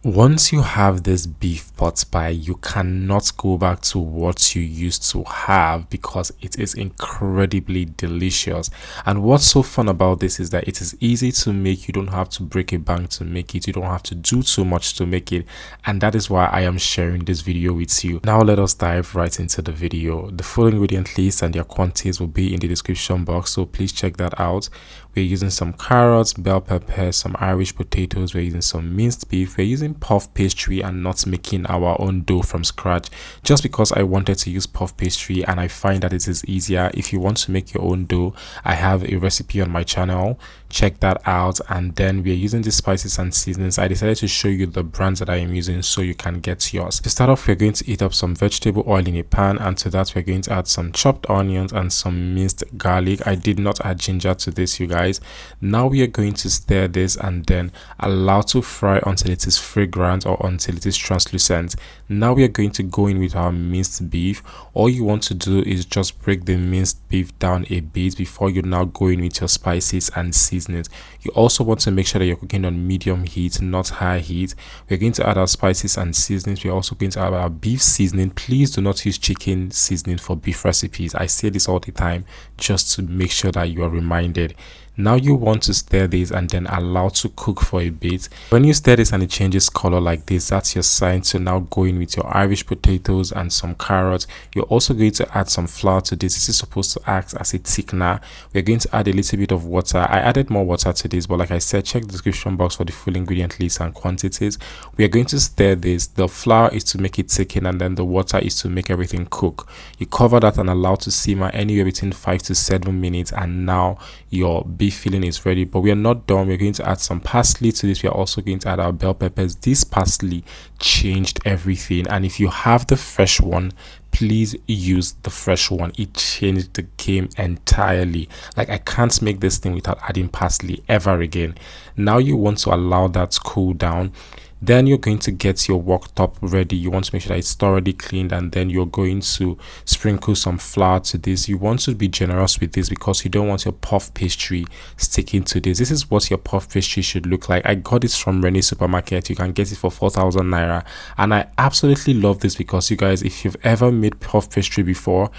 Once you have this beef pot pie, you cannot go back to what you used to have because it is incredibly delicious. And what's so fun about this is that it is easy to make. You don't have to break a bank to make it. You don't have to do too much to make it. And that is why I am sharing this video with you. Now let us dive right into the video. The full ingredient list and their quantities will be in the description box, so please check that out. We're using some carrots, bell peppers, some Irish potatoes. We're using some minced beef. We're using puff pastry and not making our own dough from scratch, just because I wanted to use puff pastry and I find that it is easier. If you want to make your own dough, I have a recipe on my channel. Check that out. And then we're using the spices and seasonings. I decided to show you the brands that I am using so you can get yours. To start off, we're going to heat up some vegetable oil in a pan, and to that we're going to add some chopped onions and some minced garlic. I did not add ginger to this, you guys. Now we are going to stir this and then allow to fry until it is fragrant or until it is translucent. Now we are going to go in with our minced beef. All you want to do is just break the minced beef down a bit before you now go in with your spices and seasonings. You also want to make sure that you're cooking on medium heat, not high heat. We're going to add our spices and seasonings. We're also going to add our beef seasoning. Please do not use chicken seasoning for beef recipes. I say this all the time just to make sure that you are reminded. Now you want to stir this and then allow to cook for a bit. When you stir this and it changes color like this, that's your sign to now go in with your Irish potatoes and some carrots. You're also going to add some flour to this. This is supposed to act as a thickener. We're going to add a little bit of water. I added more water to this, but like I said, check the description box for the full ingredient list and quantities. We are going to stir this. The flour is to make it thicken and then the water is to make everything cook. You cover that and allow to simmer anywhere between 5 to 7 minutes, and now your beef filling is ready. But we are not done. We're going to add some parsley to this. We are also going to add our bell peppers. This parsley changed everything, and if you have the fresh one, please use the fresh one. It changed the game entirely. Like, I can't make this thing without adding parsley ever again. Now you want to allow that to cool down. Then you're going to get your wok top ready. You want to make sure that it's thoroughly cleaned, and then you're going to sprinkle some flour to this. You want to be generous with this because you don't want your puff pastry sticking to this. This is what your puff pastry should look like. I got this from Rennie Supermarket. You can get it for 4,000 naira, and I absolutely love this because, you guys, if you've ever made puff pastry before,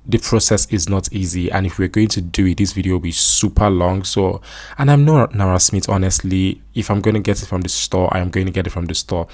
the process is not easy, and if we're going to do it, this video will be super long. So, and I'm not Nara Smith, honestly. If I'm going to get it from the store, I am going to get it from the store.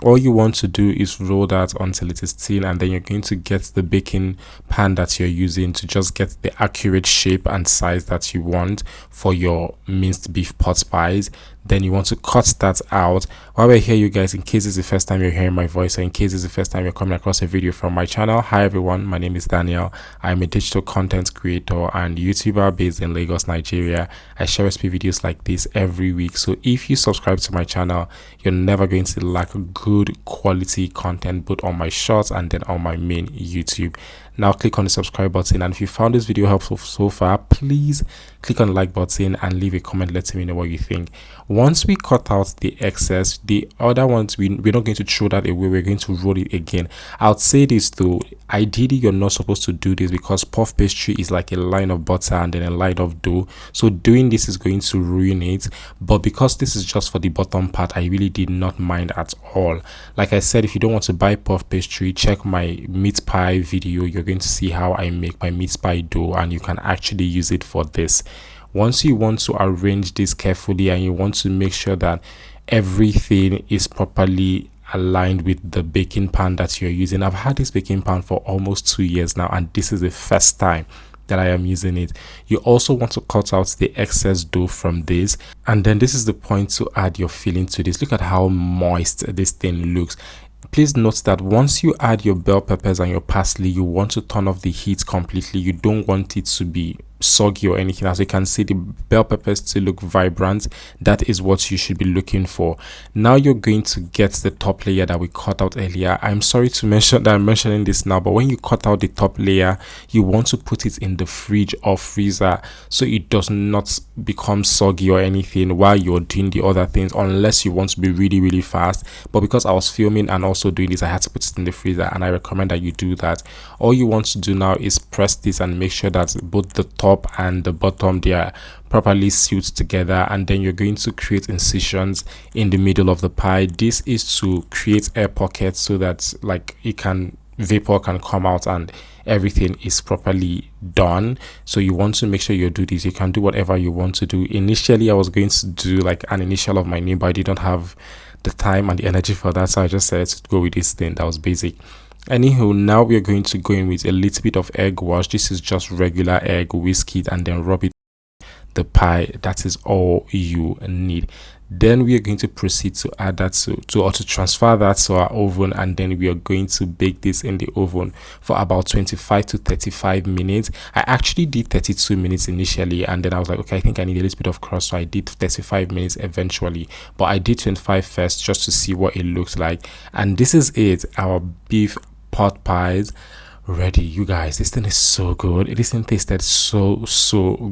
All you want to do is roll that until it is thin, and then you're going to get the baking pan that you're using to just get the accurate shape and size that you want for your minced beef pot pies. Then you want to cut that out. While we're here, you guys, in case it's the first time you're hearing my voice, or in case it's the first time you're coming across a video from my channel, hi everyone, my name is Daniel. I'm a digital content creator and YouTuber based in Lagos, Nigeria. I share recipe videos like this every week, so if you subscribe to my channel, you're never going to lack good quality content both on my shorts and then on my main YouTube. Now click on the subscribe button, and if you found this video helpful so far, please click on the like button and leave a comment letting me know what you think. Once we cut out the excess, the other ones, we're not going to throw that away. We're going to roll it again. I'll say this though, ideally you're not supposed to do this because puff pastry is like a line of butter and then a line of dough, so doing this is going to ruin it. But because this is just for the bottom part, I really did not mind at all. Like I said, if you don't want to buy puff pastry, check my meat pie video. You're going to see how I make my meat pie dough, and you can actually use it for this. Once you want to arrange this carefully and you want to make sure that everything is properly aligned with the baking pan that you're using. I've had this baking pan for almost 2 years now, and this is the first time that I am using it. You also want to cut out the excess dough from this, and then this is the point to add your filling to this. Look at how moist this thing looks. Please note that once you add your bell peppers and your parsley, you want to turn off the heat completely. You don't want it to be soggy or anything. As you can see, the bell peppers to look vibrant. That is what you should be looking for. Now you're going to get the top layer that we cut out earlier. I'm sorry to mention that I'm mentioning this now, but when you cut out the top layer, you want to put it in the fridge or freezer so it does not become soggy or anything while you're doing the other things, unless you want to be really fast. But because I was filming and also doing this, I had to put it in the freezer, and I recommend that you do that. All you want to do now is press this and make sure that both the top top and the bottom, they are properly sealed together, and then you're going to create incisions in the middle of the pie. This is to create air pockets so that like it can vapor can come out and everything is properly done. So you want to make sure you do this. You can do whatever you want to do. Initially I was going to do like an initial of my name, but I didn't have the time and the energy for that, so I just said to go with this thing that was basic. Anywho, now we are going to go in with a little bit of egg wash. This is just regular egg, whisk it and then rub it the pie. That is all you need. Then we are going to proceed to add that to transfer that to our oven, and then we are going to bake this in the oven for about 25 to 35 minutes. I actually did 32 minutes initially, and then I was like, okay, I think I need a little bit of crust, so I did 35 minutes eventually, but I did 25 first just to see what it looks like. And this is it, our beef pot pies ready. You guys, this thing is so good. This thing tasted so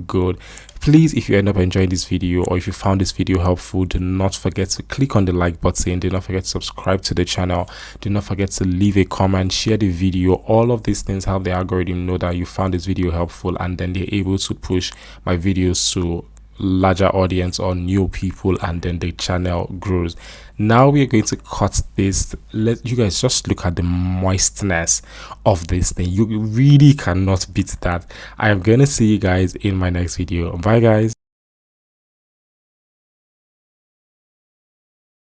good. Please, if you end up enjoying this video, or if you found this video helpful, do not forget to click on the like button. Do not forget to subscribe to the channel. Do not forget to leave a comment, share the video. All of these things help the algorithm know that you found this video helpful, and then they're able to push my videos to larger audience or new people, and then the channel grows. Now we are going to cut this. Let you guys just look at the moistness of this thing. You really cannot beat that. I am going to see you guys in my next video. Bye guys.